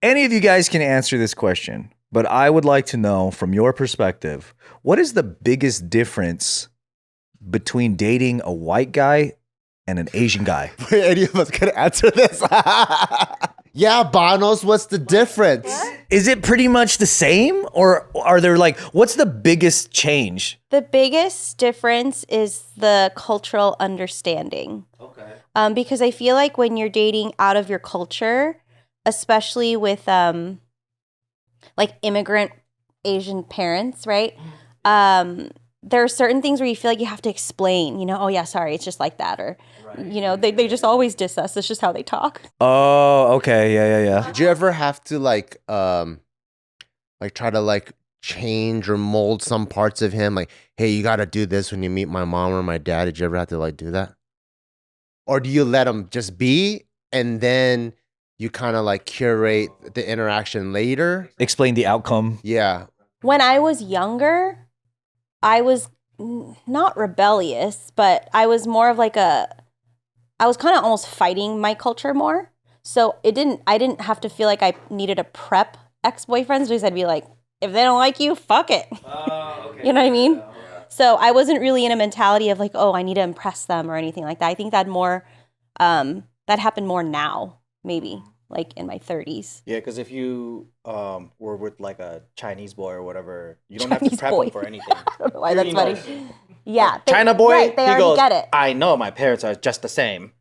Any of you guys can answer this question, but I would like to know from your perspective, what is the biggest difference between dating a white guy and an Asian guy? Any of us can answer this? Yeah, Banos, what's the difference? Is it pretty much the same, or are there like, what's the biggest change? The biggest difference is the cultural understanding. Okay. Because I feel like when you're dating out of your culture, especially with like immigrant Asian parents, right? There are certain things where you feel like you have to explain, oh yeah, sorry, it's just like that. Or, they just always diss us. It's just how they talk. Oh, okay. Yeah. Did you ever have to like try to like change or mold some parts of him? Like, hey, you got to do this when you meet my mom or my dad. Did you ever have to like do that? Or do you let him just be and then you kind of like curate the interaction later? Explain the outcome. Yeah. When I was younger, I was not rebellious, but I was more of like I was kind of almost fighting my culture more. So I didn't have to feel like I needed to prep ex-boyfriends because I'd be like, if they don't like you, fuck it. Okay. You know what I mean? Yeah. So I wasn't really in a mentality of like, oh, I need to impress them or anything like that. I think that happened more now, maybe like in my 30s. Yeah, because if you were with like a Chinese boy or whatever, you don't have to prep him for anything. I don't know why that's funny. Yeah. China boy, right, they already get it. I know my parents are just the same.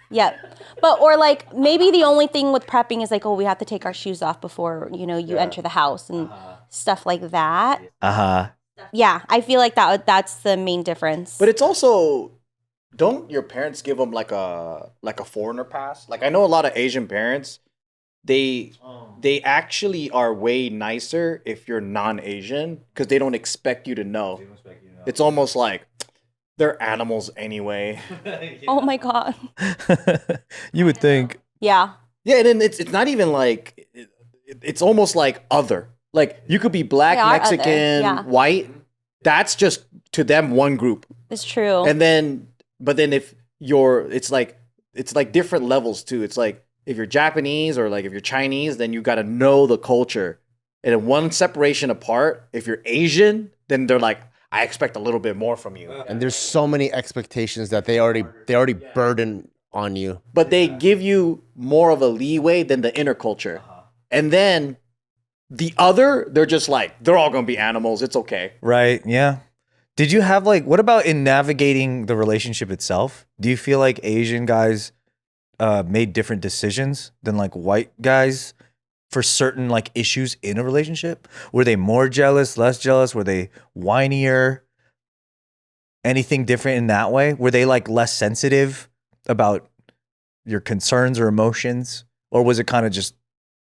Yeah. But, or like, maybe the only thing with prepping is like, oh, we have to take our shoes off before, you enter the house and stuff like that. Yeah, I feel like that's the main difference. But it's also, don't your parents give them like a foreigner pass? Like I know a lot of Asian parents, they actually are way nicer if you're non-Asian because they don't expect you to know. It's almost like they're animals anyway. Oh my God. You would think. Yeah. Yeah, and then it's not even like, it's almost like other. Like you could be black, Mexican, white. That's just to them one group. It's true. And then, but then if it's like different levels too. It's like if you're Japanese or like if you're Chinese, then you got to know the culture. And in one separation apart, if you're Asian, then they're like, I expect a little bit more from you. And there's so many expectations that they already burden on you. But they give you more of a leeway than the inner culture. And then the other, they're just like, they're all going to be animals. It's okay. Right. Yeah. Did you have like, what about in navigating the relationship itself? Do you feel like Asian guys made different decisions than like white guys for certain like issues in a relationship? Were they more jealous, less jealous? Were they whinier? Anything different in that way? Were they like less sensitive about your concerns or emotions? Or was it kind of just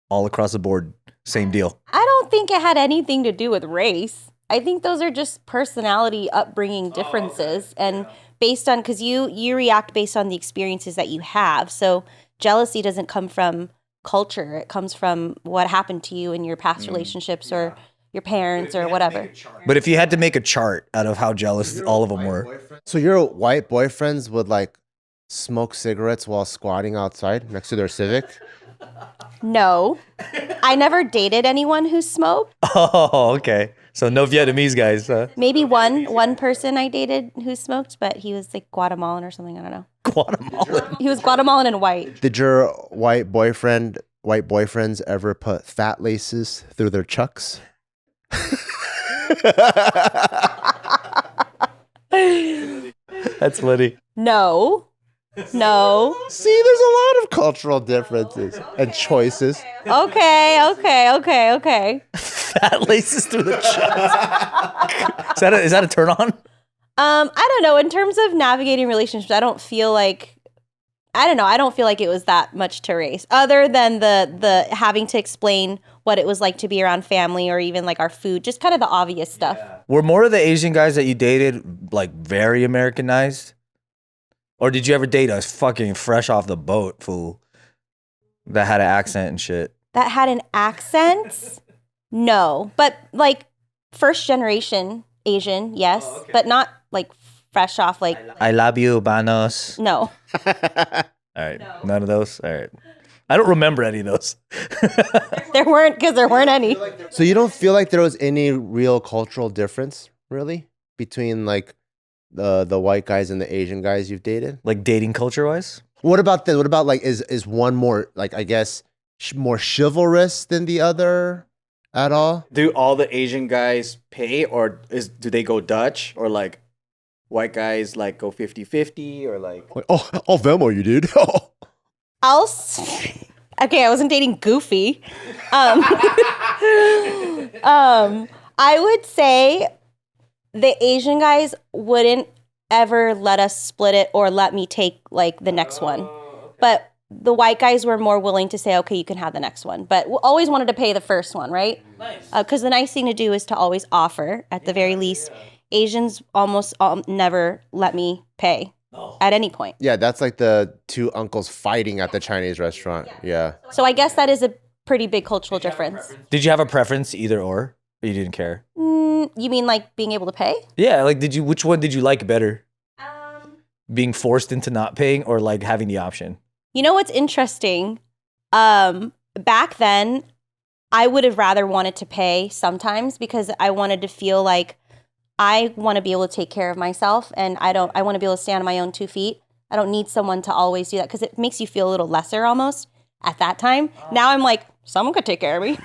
all across the board, same deal? I don't think it had anything to do with race. I think those are just personality upbringing differences. And based on, because you react based on the experiences that you have. So jealousy doesn't come from culture. It comes from what happened to you in your past relationships or your parents or whatever. But if you had to make a chart out of how jealous all of them were. So your white boyfriends would like smoke cigarettes while squatting outside next to their Civic? No. I never dated anyone who smoked. Oh, okay. So no Vietnamese guys, huh? Maybe one person I dated who smoked, but he was like Guatemalan or something. I don't know. Guatemalan. He was Guatemalan and white. Did your white boyfriends ever put fat laces through their chucks? That's funny. No. See, there's a lot of cultural differences and choices. Okay. Fat laces through the chest. Is that a turn on? I don't know. In terms of navigating relationships, I don't feel like it was that much to race, other than the having to explain what it was like to be around family or even like our food, just kind of the obvious stuff. Yeah. Were more of the Asian guys that you dated like very Americanized? Or did you ever date a fucking fresh off the boat fool that had an accent and shit? That had an accent? No. But like first generation Asian, yes. Oh, okay. But not like fresh off like... I love you, Banos. No. All right. No. None of those? All right. I don't remember any of those. There weren't any. So you don't feel like there was any real cultural difference, really, between like the white guys and the Asian guys you've dated? Like dating culture wise? What about this? What about like is one more like I guess more chivalrous than the other at all? Do all the Asian guys pay, or do they go Dutch, or like white guys like go 50-50, or like Like, oh, I'll Venmo you, dude. Okay, I wasn't dating Goofy. I would say the Asian guys wouldn't ever let us split it or let me take like the next one. But the white guys were more willing to say, okay, you can have the next one. But we always wanted to pay the first one, right? Nice. Because the nice thing to do is to always offer at the very least. Asians almost never let me pay at any point. Yeah, that's like the two uncles fighting at the Chinese restaurant. Yeah. So I guess that is a pretty big cultural difference. Did you have a preference either or you didn't care? You mean like being able to pay? Yeah, like which one did you like better? Being forced into not paying or like having the option? You know what's interesting? Back then, I would have rather wanted to pay sometimes because I wanted to feel like I want to be able to take care of myself, and I want to be able to stand on my own 2 feet. I don't need someone to always do that because it makes you feel a little lesser almost at that time. Now I'm like, someone could take care of me.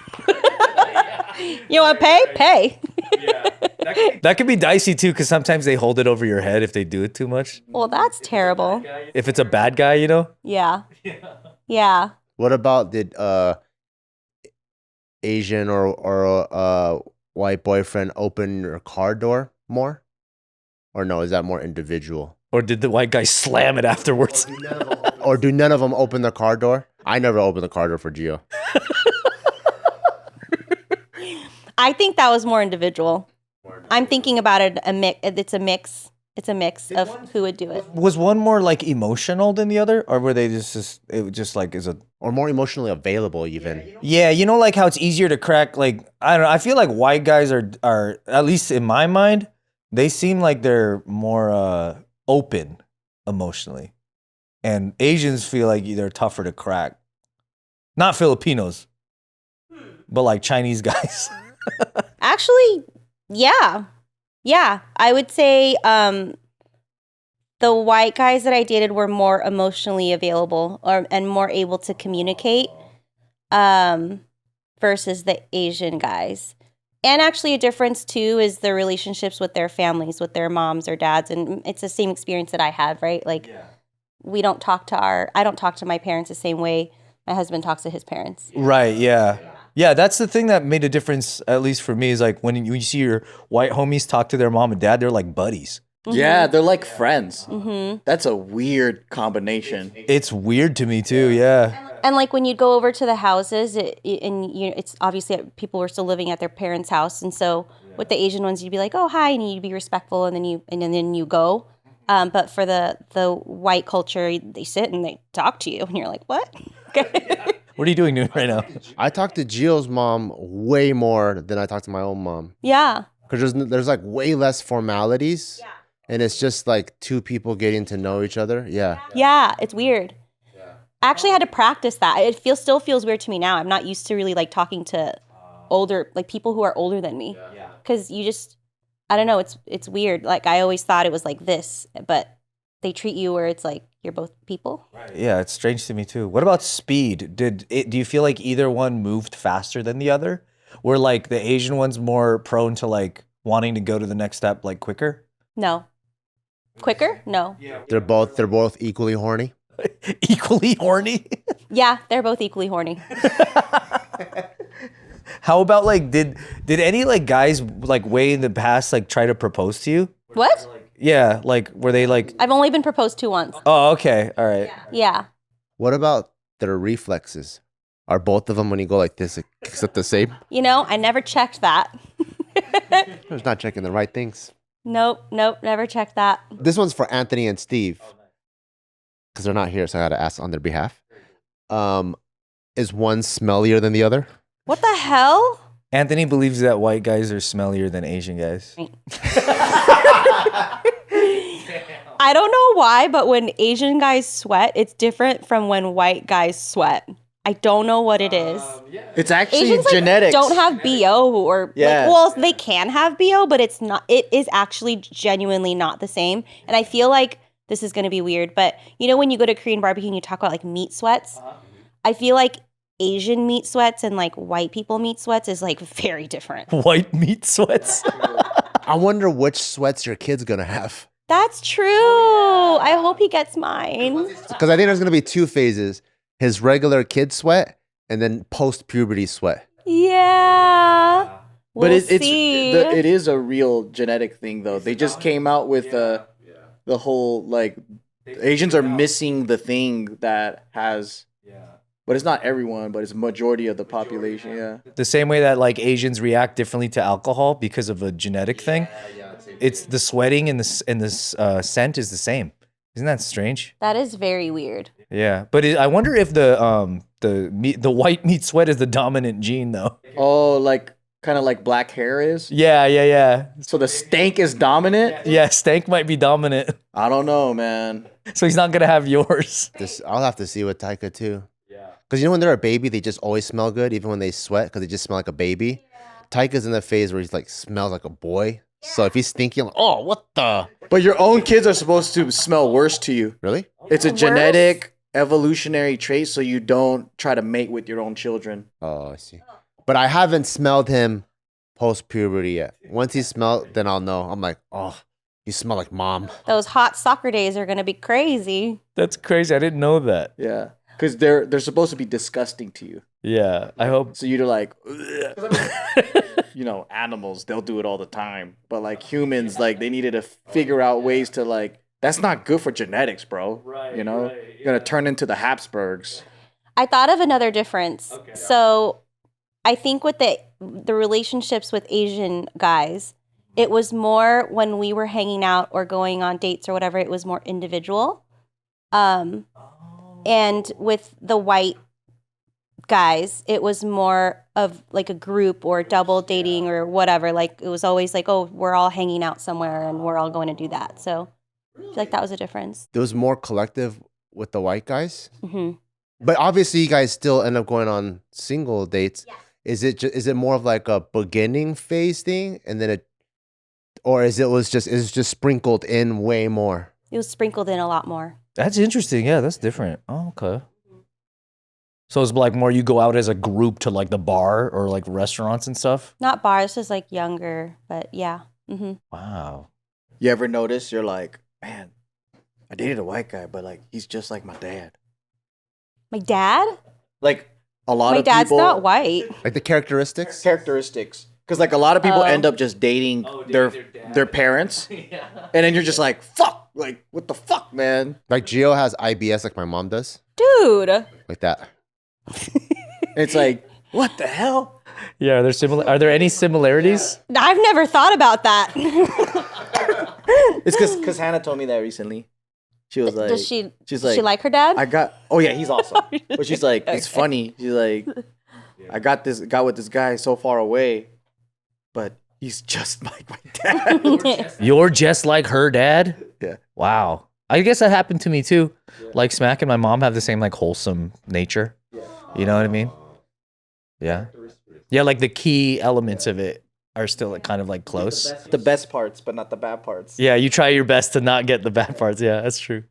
You want to pay? Pay. That could be dicey too, because sometimes they hold it over your head if they do it too much. Well, that's terrible. If it's a bad guy, you know? Yeah. Yeah. What about did Asian or white boyfriend open your car door more? Or no, is that more individual? Or did the white guy slam it afterwards? Or do none of them open the car door? I never opened the car door for Gio. I think that was more individual. I'm thinking about it it's a mix. It's a mix of who would do it. Was one more like emotional than the other? Or were they it just like is a... Or more emotionally available even. Yeah, you know like how it's easier to crack, like, I don't know, I feel like white guys are at least in my mind, they seem like they're more open emotionally. And Asians feel like they're tougher to crack. Not Filipinos, but like Chinese guys. Actually, yeah. Yeah, I would say the white guys that I dated were more emotionally available and more able to communicate versus the Asian guys. And actually a difference too is the relationships with their families, with their moms or dads. And it's the same experience that I had, right? Like I don't talk to my parents the same way my husband talks to his parents. Right, yeah. Yeah, that's the thing that made a difference, at least for me, is like when you see your white homies talk to their mom and dad, they're like buddies. Mm-hmm. Yeah, they're like friends. Mm-hmm. That's a weird combination. It's weird to me too, yeah. And like when you'd go over to the houses, it's obviously people were still living at their parents' house, and so with the Asian ones, you'd be like, "Oh, hi," and you'd be respectful, and then you go. But for the white culture, they sit and they talk to you, and you're like, "What?" What are you doing right now? I talk to Gio's mom way more than I talk to my own mom. Yeah. Because there's like way less formalities. Yeah. And it's just like two people getting to know each other. Yeah. Yeah, it's weird. Yeah. I actually had to practice that. It still feels weird to me now. I'm not used to really like talking to older, like people who are older than me. Yeah. Because you just, I don't know, it's weird. Like I always thought it was like this, but they treat you where it's like you're both people. Right. Yeah, it's strange to me too. What about speed? Do you feel like either one moved faster than the other? Were like the Asian ones more prone to like wanting to go to the next step like quicker? No. Quicker? No. Yeah. They're both equally horny. Equally horny? Yeah, they're both equally horny. How about like did any like guys like way in the past like try to propose to you? What? Yeah, like were they like... I've only been proposed to once. Oh, okay. All right. Yeah. What about their reflexes? Are both of them when you go like this except the same? You know, I never checked that. I was not checking the right things. Nope, never checked that. This one's for Anthony and Steve. Because they're not here, so I gotta ask on their behalf. Is one smellier than the other? What the hell? Anthony believes that white guys are smellier than Asian guys. I don't know why, but when Asian guys sweat, it's different from when white guys sweat. I don't know what it is. It's actually Asians like, genetics. don't have BO or Yeah. like, well, they can have BO, but it's not. It is actually genuinely not the same. And I feel like this is going to be weird, but you know when you go to Korean barbecue and you talk about like meat sweats, I feel like Asian meat sweats and like white people meat sweats is like very different. White meat sweats. I wonder which sweats your kid's gonna have. That's true. I hope he gets mine. Because I think there's gonna be 2 phases: his regular kid sweat and then post-puberty sweat. Yeah. But We'll it's see. it is a real genetic thing though. They just came out with the whole like Asians are missing the thing that has. But it's not everyone, but it's a majority of the population. Yeah. The same way that like Asians react differently to alcohol because of a genetic thing. It's the sweating and the scent is the same. Isn't that strange? That is very weird. Yeah, but I wonder if the white meat sweat is the dominant gene though. Oh, like kind of like black hair is. Yeah. So the stank is dominant. Yeah, stank might be dominant. I don't know, man. So he's not gonna have yours. I'll have to see with Taika too. Because you know when they're a baby, they just always smell good, even when they sweat, because they just smell like a baby. Taika's in the phase where he's like smells like a boy. So if he's stinky, I'm like, oh, what the? But your own kids are supposed to smell worse to you. Really? It's a Worse? genetic evolutionary trait, so you don't try to mate with your own children. Oh, I see. But I haven't smelled him post puberty yet. Once he's smelled, then I'll know. I'm like, oh, you smell like mom. Those hot soccer days are going to be crazy. That's crazy. I didn't know that. Yeah, because they're supposed to be disgusting to you. Yeah, I hope. So you're like, you know, animals, they'll do it all the time. But like humans, like they needed to figure out ways to like, that's not good for genetics, bro. Right. You know, you're going to turn into the Habsburgs. I thought of another difference. Okay. So I think with the relationships with Asian guys, it was more when we were hanging out or going on dates or whatever, it was more individual. And with the white guys, it was more of like a group or double dating or whatever. Like it was always like, oh, we're all hanging out somewhere and we're all going to do that. So I feel like that was a difference. There was more collective with the white guys. Mm-hmm. But obviously, you guys still end up going on single dates. Yeah. Is it more of like a beginning phase thing, and then is it just sprinkled in way more? It was sprinkled in a lot more. That's interesting. Yeah, that's different. Oh, okay. So it's like more you go out as a group to like the bar or like restaurants and stuff? Not bars, just like younger, but yeah. Mm-hmm. Wow. You ever notice you're like, man, I dated a white guy, but like he's just like my dad. My dad? Like a lot My of dad's people. not white. Like the characteristics? Characteristics. Because like a lot of people end up just dating their parents. Yeah. And then you're just like, fuck. Like, what the fuck, man? Like Gio has IBS like my mom does. Dude. Like that. It's like, what the hell? Yeah, are there any similarities? I've never thought about that. It's because Hannah told me that recently. She was like, does she like her dad? Oh yeah, he's awesome. But she's like, it's funny. She's like, I got with this guy so far away, but he's just like my dad. You're just like her dad? Yeah. Wow. I guess that happened to me too. Yeah. Like Smack and my mom have the same like wholesome nature. Yeah. You know what I mean? Yeah. Yeah, like the key elements of it are still like kind of like close. The best parts, but not the bad parts. Yeah, you try your best to not get the bad parts. Yeah, that's true.